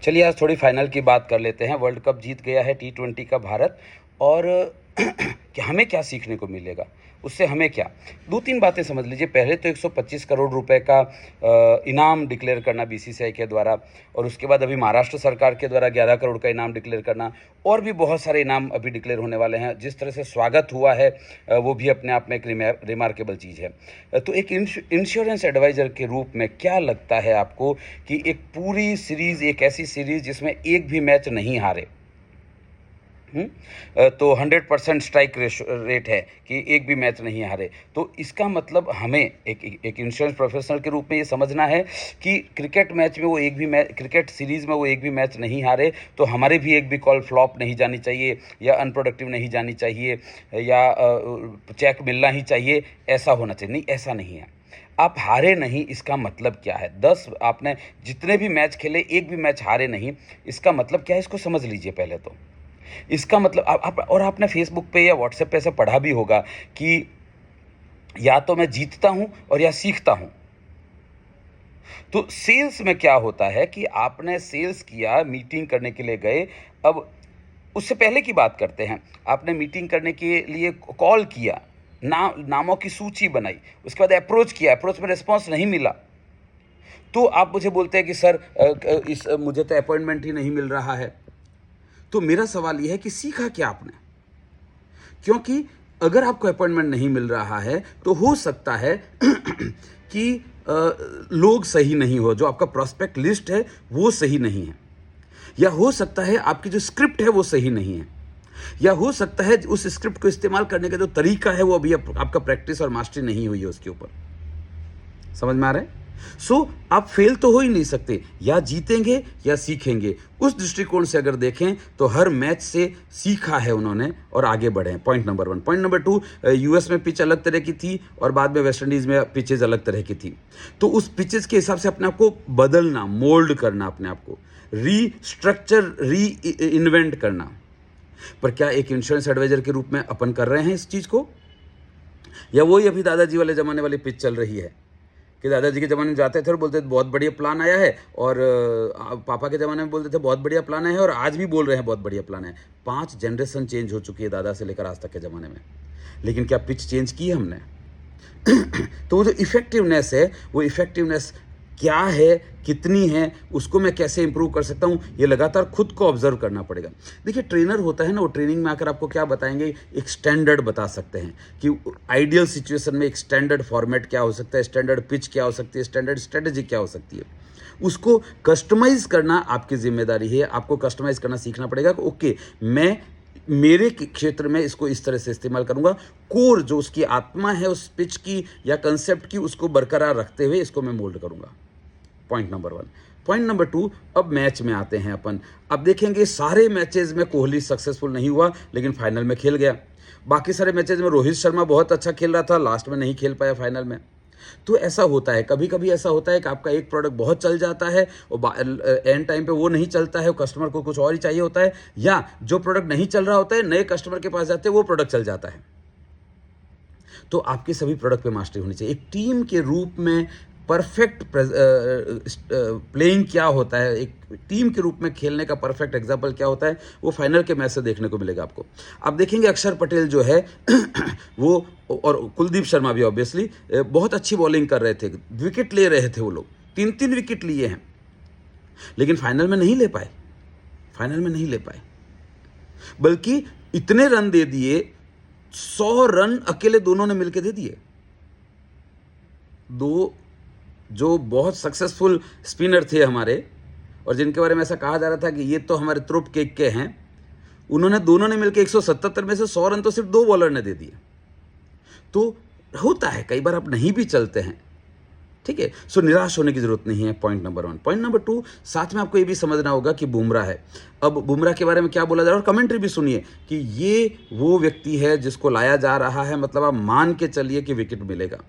चलिए आज थोड़ी फाइनल की बात कर लेते हैं। वर्ल्ड कप जीत गया है T20 का भारत और कि हमें क्या सीखने को मिलेगा, उससे हमें क्या। 2-3 बातें समझ लीजिए। पहले तो 125 करोड़ रुपए का इनाम डिक्लेयर करना बीसीसीआई के द्वारा, और उसके बाद अभी महाराष्ट्र सरकार के द्वारा 11 करोड़ का इनाम डिक्लेयर करना, और भी बहुत सारे इनाम अभी डिक्लेयर होने वाले हैं। जिस तरह से स्वागत हुआ है वो भी अपने आप में एक रिमार्केबल चीज़ है। तो एक इंश्योरेंस एडवाइज़र के रूप में क्या लगता है आपको कि एक पूरी सीरीज़, एक ऐसी सीरीज़ जिसमें एक भी मैच नहीं हारे, तो 100% स्ट्राइक रेट है कि एक भी मैच नहीं हारे, तो इसका मतलब हमें एक इंश्योरेंस प्रोफेशनल के रूप में ये समझना है कि क्रिकेट मैच में वो एक भी मैच, क्रिकेट सीरीज़ में वो एक भी मैच नहीं हारे, तो हमारे भी एक भी कॉल फ्लॉप नहीं जानी चाहिए, या अनप्रोडक्टिव नहीं जानी चाहिए, या चेक मिलना ही चाहिए, ऐसा होना चाहिए। नहीं, ऐसा नहीं है। आप हारे नहीं, इसका मतलब क्या है? 10 आपने जितने भी मैच खेले, एक भी मैच हारे नहीं, इसका मतलब क्या है, इसको समझ लीजिए पहले तो। इसका मतलब आप और आपने फेसबुक पे या व्हाट्सएप पे ऐसा पढ़ा भी होगा कि या तो मैं जीतता हूं और या सीखता हूं। तो सेल्स में क्या होता है कि आपने सेल्स किया, मीटिंग करने के लिए गए। अब उससे पहले की बात करते हैं। आपने मीटिंग करने के लिए कॉल किया, नामों की सूची बनाई, उसके बाद अप्रोच किया, अप्रोच में रिस्पॉन्स नहीं मिला, तो आप मुझे बोलते हैं कि सर मुझे तो अपॉइंटमेंट ही नहीं मिल रहा है। तो मेरा सवाल यह है कि सीखा क्या आपने? क्योंकि अगर आपको अपॉइंटमेंट नहीं मिल रहा है तो हो सकता है कि लोग सही नहीं हो, जो आपका प्रोस्पेक्ट लिस्ट है वो सही नहीं है, या हो सकता है आपकी जो स्क्रिप्ट है वो सही नहीं है, या हो सकता है उस स्क्रिप्ट को इस्तेमाल करने का जो तरीका है वो अभी आपका प्रैक्टिस और मास्टरी नहीं हुई है उसके ऊपर। समझ में आ रहा है? आप फेल तो हो ही नहीं सकते, या जीतेंगे या सीखेंगे। उस दृष्टिकोण से अगर देखें तो हर मैच से सीखा है उन्होंने और आगे बढ़े हैं। Point number 1। Point number 2, US में पिच अलग तरह की थी और बाद में वेस्ट इंडीज में पिचेज अलग तरह की थी, तो उस पिचेज के हिसाब से अपने आप को बदलना, मोल्ड करना, अपने आप को रीस्ट्रक्चर, री इन्वेंट करना। पर क्या एक इंश्योरेंस एडवाइजर के रूप में अपन कर रहे हैं इस चीज को, या वही अभी दादाजी वाले जमाने वाली पिच चल रही है कि दादाजी के ज़माने में जाते थे और बोलते थे बहुत बढ़िया प्लान आया है, और पापा के ज़माने में बोलते थे बहुत बढ़िया प्लान आया है, और आज भी बोल रहे हैं बहुत बढ़िया प्लान है। 5 जनरेशन चेंज हो चुकी है दादा से लेकर आज तक के ज़माने में, लेकिन क्या पिच चेंज की हमने? तो वो जो इफ़ेक्टिवनेस है, वो इफ़ेक्टिवनेस क्या है, कितनी है, उसको मैं कैसे इंप्रूव कर सकता हूँ, ये लगातार खुद को ऑब्जर्व करना पड़ेगा। देखिए ट्रेनर होता है ना, वो ट्रेनिंग में आकर आपको क्या बताएंगे, एक स्टैंडर्ड बता सकते हैं कि आइडियल सिचुएशन में एक स्टैंडर्ड फॉर्मेट क्या हो सकता है, स्टैंडर्ड पिच क्या हो सकती है, स्टैंडर्ड स्ट्रेटजी क्या हो सकती है। उसको कस्टमाइज करना आपकी जिम्मेदारी है। आपको कस्टमाइज करना सीखना पड़ेगा कि ओके, मैं मेरे क्षेत्र में इसको इस तरह से इस्तेमाल करूंगा, कोर जो उसकी आत्मा है उस पिच की या कंसेप्ट की, उसको बरकरार रखते हुए इसको मैं मोल्ड करूंगा। Point number 1। पॉइंट नंबर 2, अब मैच में आते हैं अपन। अब देखेंगे सारे मैचेस में कोहली सक्सेसफुल नहीं हुआ, लेकिन फाइनल में खेल गया। बाकी सारे मैचेस में रोहित शर्मा बहुत अच्छा खेल रहा था, लास्ट में नहीं खेल पाया फाइनल में। तो ऐसा होता है, कभी कभी ऐसा होता है कि आपका एक प्रोडक्ट बहुत चल जाता है और एंड टाइम पे वो नहीं चलता है, कस्टमर को कुछ और ही चाहिए होता है, या जो प्रोडक्ट नहीं चल रहा होता है नए कस्टमर के पास जाते हैं, वो प्रोडक्ट चल जाता है। तो आपके सभी प्रोडक्ट पे मास्टरी होनी चाहिए। एक टीम के रूप में परफेक्ट प्लेइंग क्या होता है, एक टीम के रूप में खेलने का परफेक्ट एग्जाम्पल क्या होता है, वो फाइनल के मैच से देखने को मिलेगा आपको। आप देखेंगे अक्षर पटेल जो है वो, और कुलदीप शर्मा भी ऑब्वियसली बहुत अच्छी बॉलिंग कर रहे थे, विकेट ले रहे थे वो लोग, 3-3 विकेट लिए हैं, लेकिन फाइनल में नहीं ले पाए। फाइनल में नहीं ले पाए, बल्कि इतने रन दे दिए, 100 रन अकेले दोनों ने मिलकर दे दिए। दो जो बहुत सक्सेसफुल स्पिनर थे हमारे, और जिनके बारे में ऐसा कहा जा रहा था कि ये तो हमारे त्रुप केक के हैं, उन्होंने दोनों ने मिलकर 177 में से 100 रन तो सिर्फ 2 बॉलर ने दे दिए। तो होता है, कई बार आप नहीं भी चलते हैं, ठीक है। सो निराश होने की जरूरत नहीं है। Point number 1। पॉइंट नंबर 2, साथ में आपको ये भी समझना होगा कि बुमराह है। अब बुमराह के बारे में क्या बोला जा रहा है, और कमेंट्री भी सुनिए कि ये वो व्यक्ति है जिसको लाया जा रहा है, मतलब आप मान के चलिए कि विकेट मिलेगा,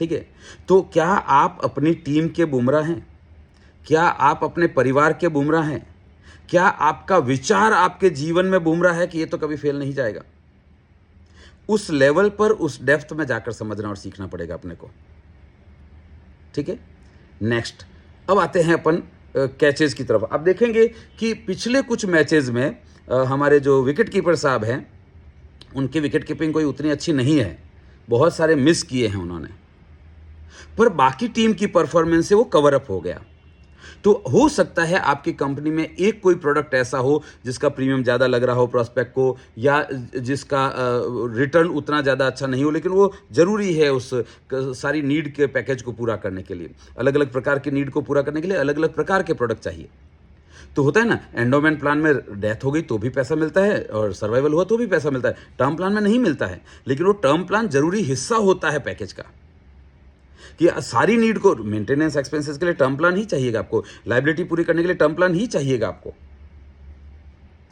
ठीक है। तो क्या आप अपनी टीम के बुमराह हैं? क्या आप अपने परिवार के बुमराह हैं? क्या आपका विचार आपके जीवन में बुमराह है कि ये तो कभी फेल नहीं जाएगा? उस लेवल पर, उस डेप्थ में जाकर समझना और सीखना पड़ेगा अपने को, ठीक है। नेक्स्ट, अब आते हैं अपन कैचेज की तरफ आप देखेंगे कि पिछले कुछ मैचेस में हमारे जो विकेट कीपर साहब हैं उनकी विकेट कीपिंग कोई उतनी अच्छी नहीं है, बहुत सारे मिस किए हैं उन्होंने, पर बाकी टीम की परफॉर्मेंस से वो कवर अप हो गया। तो हो सकता है आपकी कंपनी में एक कोई प्रोडक्ट ऐसा हो जिसका प्रीमियम ज़्यादा लग रहा हो प्रोस्पेक्ट को, या जिसका रिटर्न उतना ज़्यादा अच्छा नहीं हो, लेकिन वो ज़रूरी है उस सारी नीड के पैकेज को पूरा करने के लिए। अलग अलग प्रकार की नीड को पूरा करने के लिए अलग अलग प्रकार के प्रोडक्ट चाहिए। तो होता है ना, एंडोमेंट प्लान में डेथ हो गई तो भी पैसा मिलता है और सर्वाइवल हुआ तो भी पैसा मिलता है, टर्म प्लान में नहीं मिलता है। लेकिन वो टर्म प्लान जरूरी हिस्सा होता है पैकेज का, कि सारी नीड को, मेंटेनेंस एक्सपेंसेस के लिए टर्म प्लान ही चाहिएगा आपको, लाइबिलिटी पूरी करने के लिए टर्म प्लान ही चाहिएगा आपको,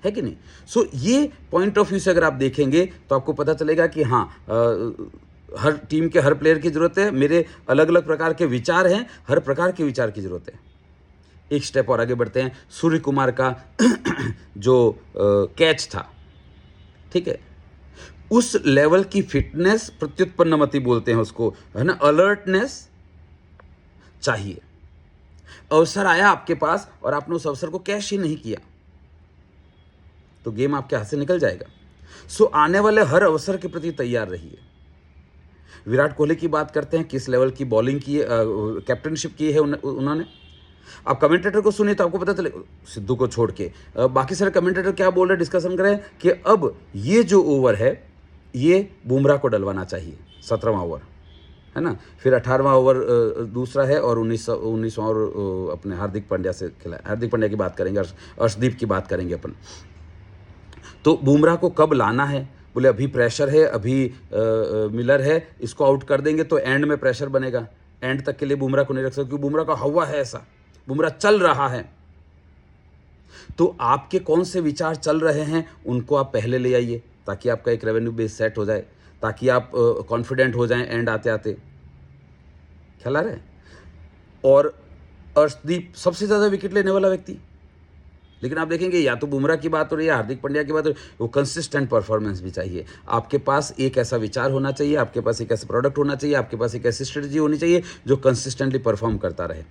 है कि नहीं। सो ये पॉइंट ऑफ व्यू से अगर आप देखेंगे तो आपको पता चलेगा कि हाँ, हर टीम के हर प्लेयर की ज़रूरत है, मेरे अलग अलग प्रकार के विचार हैं, हर प्रकार के विचार की ज़रूरत है। एक स्टेप और आगे बढ़ते हैं, सूर्य कुमार का जो कैच था, ठीक है, उस लेवल की फिटनेस, प्रत्युत्पन्नमति बोलते हैं उसको, है ना, अलर्टनेस चाहिए। अवसर आया आपके पास और आपने उस अवसर को कैश ही नहीं किया तो गेम आपके हाथ से निकल जाएगा। सो आने वाले हर अवसर के प्रति तैयार रहिए। विराट कोहली की बात करते हैं, किस लेवल की बॉलिंग की, कैप्टनशिप की है उन्होंने। आप कमेंटेटर को सुनिए तो आपको पता चले, सिद्धू को छोड़ के बाकी सारे कमेंटेटर क्या बोल रहे हैं, डिस्कशन कर रहे हैं कि अब ये जो ओवर है ये बुमराह को डलवाना चाहिए, 17वां ओवर, है ना, फिर 18वां ओवर दूसरा है और 19वां ओवर अपने हार्दिक पांड्या से खिला। हार्दिक पांड्या की बात करेंगे, अर्शदीप की बात करेंगे अपन। तो बुमराह को कब लाना है, बोले अभी प्रेशर है, अभी मिलर है, इसको आउट कर देंगे तो एंड में प्रेशर बनेगा, एंड तक के लिए बुमराह को नहीं रख सकते क्योंकि बुमराह का हवा है ऐसा, बुमराह चल रहा है। तो आपके कौन से विचार चल रहे हैं उनको आप पहले ले आइए ताकि आपका एक रेवेन्यू बेस सेट हो जाए, ताकि आप कॉन्फिडेंट हो जाएं एंड आते आते। ख्याल आ रहा है। और अर्शदीप सबसे ज़्यादा विकेट लेने वाला व्यक्ति, लेकिन आप देखेंगे या तो बुमराह की बात हो रही है, हार्दिक पांड्या की बात हो रही है, वो कंसिस्टेंट परफॉर्मेंस भी चाहिए। आपके पास एक ऐसा विचार होना चाहिए, आपके पास एक ऐसा प्रोडक्ट होना चाहिए, आपके पास एक ऐसी स्ट्रेटजी होनी चाहिए जो कंसिस्टेंटली परफॉर्म करता रहे,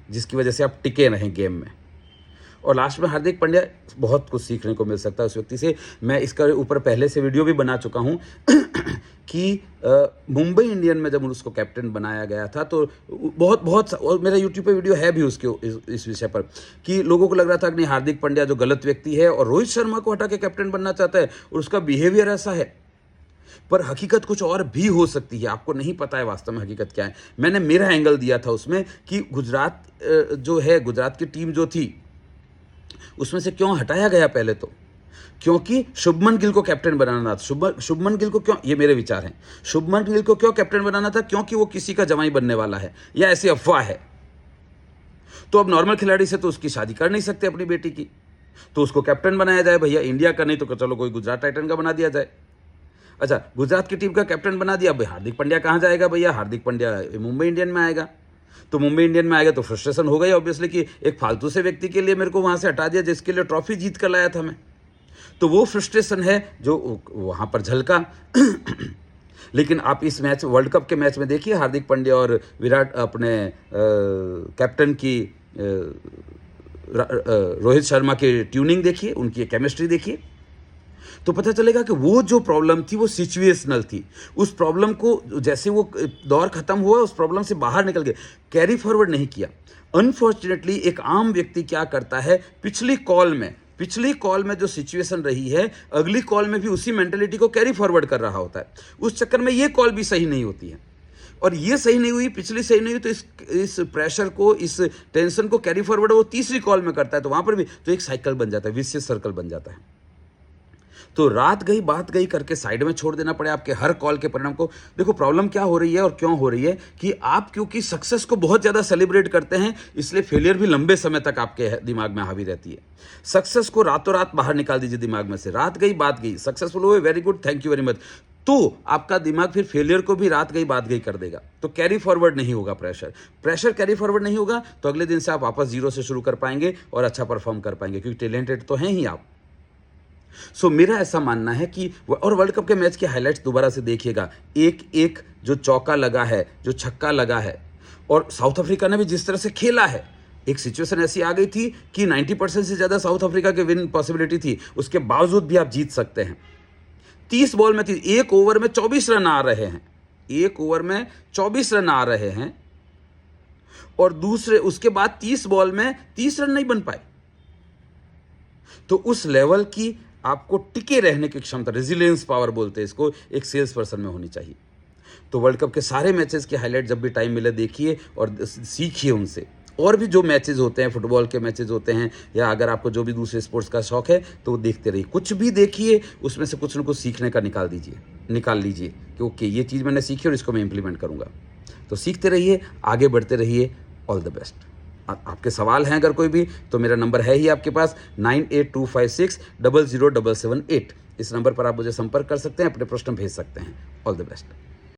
जिसकी वजह से आप टिके रहें गेम में। और लास्ट में हार्दिक पांड्या, बहुत कुछ सीखने को मिल सकता है उस व्यक्ति से। मैं इसका ऊपर पहले से वीडियो भी बना चुका हूँ कि मुंबई इंडियन में जब उसको कैप्टन बनाया गया था तो बहुत और मेरा यूट्यूब पे वीडियो है भी उसके इस विषय पर, कि लोगों को लग रहा था कि नहीं, हार्दिक पांड्या जो गलत व्यक्ति है और रोहित शर्मा को हटा के कैप्टन बनना चाहता है और उसका बिहेवियर ऐसा है। पर हकीकत कुछ और भी हो सकती है, आपको नहीं पता है वास्तव में हकीकत क्या है। मैंने मेरा एंगल दिया था उसमें कि गुजरात जो है, गुजरात की टीम जो थी उसमें से क्यों हटाया गया, पहले तो क्योंकि शुभमन गिल को कैप्टन बनाना था। शुभमन गिल को क्यों, ये मेरे विचार हैं, शुभमन गिल को क्यों कैप्टन बनाना था, क्योंकि वो किसी का जमाई बनने वाला है या ऐसी अफवाह है। तो अब नॉर्मल खिलाड़ी से तो उसकी शादी कर नहीं सकते अपनी बेटी की, तो उसको कैप्टन बनाया जाए भैया, इंडिया का नहीं तो चलो कोई गुजरात टाइटन का बना दिया जाए। अच्छा, गुजरात की टीम का कैप्टन बना दिया, भाई हार्दिक पांड्या कहाँ जाएगा भैया, हार्दिक पांड्या मुंबई इंडियन में आएगा। तो मुंबई इंडियन में आएगा तो फ्रस्ट्रेशन हो गई ऑब्वियसली कि एक फालतू से व्यक्ति के लिए मेरे को वहाँ से हटा दिया जिसके लिए ट्रॉफी जीत कर लाया था मैं। तो वो फ्रस्ट्रेशन है जो वहाँ पर झलका। लेकिन आप इस मैच, वर्ल्ड कप के मैच में देखिए, हार्दिक पांड्या और विराट अपने कैप्टन की रोहित शर्मा की ट्यूनिंग देखिए, उनकी केमिस्ट्री देखिए, तो पता चलेगा कि वो जो प्रॉब्लम थी वो सिचुएशनल थी। उस प्रॉब्लम को जैसे वो दौर खत्म हुआ, उस प्रॉब्लम से बाहर निकल गए, कैरी फॉरवर्ड नहीं किया। अनफॉर्चुनेटली एक आम व्यक्ति क्या करता है, पिछली कॉल में जो सिचुएशन रही है, अगली कॉल में भी उसी मेंटेलिटी को कैरी फॉरवर्ड कर रहा होता है। उस चक्कर में ये कॉल भी सही नहीं होती है, और ये सही नहीं हुई, पिछली सही नहीं हुई, तो इस प्रेशर को, इस टेंशन को कैरी फॉरवर्ड वो तीसरी कॉल में करता है, तो वहाँ पर भी तो एक साइकिल बन जाता है, विशियस सर्कल बन जाता है। तो रात गई बात गई करके साइड में छोड़ देना पड़े आपके हर कॉल के परिणाम को। देखो प्रॉब्लम क्या हो रही है और क्यों हो रही है कि आप क्योंकि सक्सेस को बहुत ज़्यादा सेलिब्रेट करते हैं, इसलिए फेलियर भी लंबे समय तक आपके दिमाग में हावी रहती है। सक्सेस को रातों रात बाहर निकाल दीजिए दिमाग में से, रात गई बात गई, सक्सेसफुल हुए, very good, thank you very much, तो आपका दिमाग फिर फेलियर को भी रात गई बात गई कर देगा, तो कैरी फॉरवर्ड नहीं होगा। प्रेशर कैरी फॉरवर्ड नहीं होगा तो अगले दिन से आप वापस जीरो से शुरू कर पाएंगे और अच्छा परफॉर्म कर पाएंगे, क्योंकि टैलेंटेड तो हैं ही आप। सो मेरा ऐसा मानना है कि, और वर्ल्ड कप के मैच के हाइलाइट्स दोबारा से देखिएगा, एक एक जो चौका लगा है, जो छक्का लगा है, और साउथ अफ्रीका ने भी जिस तरह से खेला है, एक सिचुएशन ऐसी आ गई थी कि 90% से ज़्यादा साउथ अफ्रीका के विन पॉसिबिलिटी थी, उसके बावजूद भी आप जीत सकते हैं। 30 बॉल में एक ओवर में 24 रन आ रहे हैं, एक ओवर में 24 रन आ रहे हैं, और दूसरे उसके बाद 30 बॉल में 30 रन नहीं बन पाए। तो उस लेवल की आपको टिके रहने की क्षमता, रेजिलियंस पावर बोलते हैं इसको, एक सेल्स पर्सन में होनी चाहिए। तो वर्ल्ड कप के सारे मैचेस के हाईलाइट जब भी टाइम मिले देखिए और सीखिए उनसे। और भी जो मैचेस होते हैं, फुटबॉल के मैचेस होते हैं, या अगर आपको जो भी दूसरे स्पोर्ट्स का शौक है तो वो देखते रहिए। कुछ भी देखिए, उसमें से कुछ न कुछ सीखने का निकाल लीजिए कि ओके ये चीज़ मैंने सीखी और इसको मैं इम्प्लीमेंट करूँगा। तो सीखते रहिए, आगे बढ़ते रहिए। All the best. आपके सवाल हैं अगर कोई भी, तो मेरा नंबर है ही आपके पास 9825600778। इस नंबर पर आप मुझे संपर्क कर सकते हैं, अपने प्रश्न भेज सकते हैं। All the best.